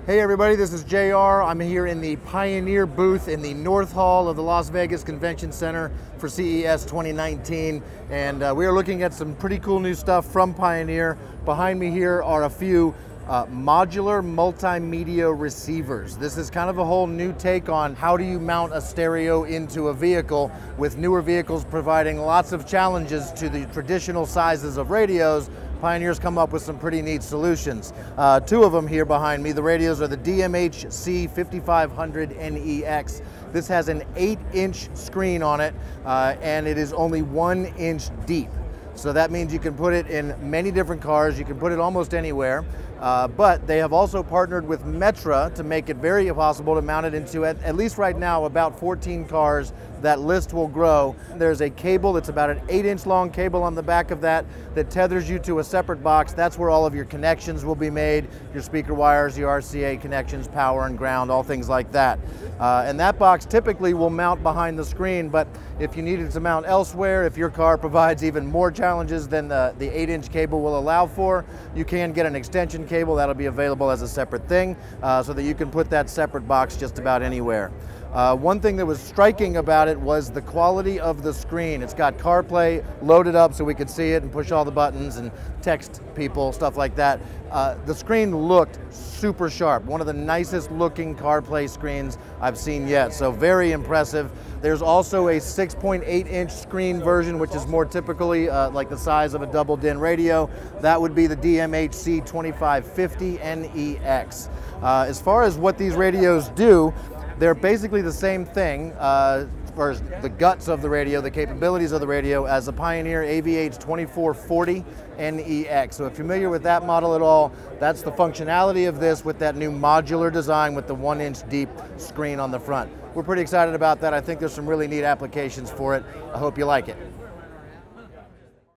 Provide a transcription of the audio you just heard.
Hey everybody, this is JR. I'm here in the Pioneer booth in the North Hall of the Las Vegas Convention Center for CES 2019. And we are looking at some pretty cool new stuff from Pioneer. Behind me here are a few modular multimedia receivers. This is kind of a whole new take on how do you mount a stereo into a vehicle, with newer vehicles providing lots of challenges to the traditional sizes of radios. Pioneer's come up with some pretty neat solutions. Two of them here behind me. The radios are the DMH-C 5500 NEX. This has an 8-inch screen on it, and it is only 1 inch deep. So that means you can put it in many different cars, you can put it almost anywhere, but they have also partnered with Metra to make it very possible to mount it into, at least right now, about 14 cars. That list will grow. There's a cable that's about an 8-inch long cable on the back of that tethers you to a separate box. That's where all of your connections will be made, your speaker wires, your RCA connections, power and ground, all things like that. And that box typically will mount behind the screen, but if you needed to mount elsewhere, if your car provides even more challenges than the 8-inch cable will allow for, you can get an extension cable. That'll be available as a separate thing, so that you can put that separate box just about anywhere. One thing that was striking about it was the quality of the screen. It's got CarPlay loaded up so we could see it and push all the buttons and text people, stuff like that. The screen looked super sharp. One of the nicest looking CarPlay screens I've seen yet, so very impressive. There's also a 6.8-inch screen version, which is more typically like the size of a double DIN radio. That would be the DMH-C 2550 NEX. As far as what these radios do, they're basically the same thing as far as the guts of the radio, the capabilities of the radio, as the Pioneer AVH 2440 NEX. So if you're familiar with that model at all, that's the functionality of this with that new modular design with the 1-inch deep screen on the front. We're pretty excited about that. I think there's some really neat applications for it. I hope you like it.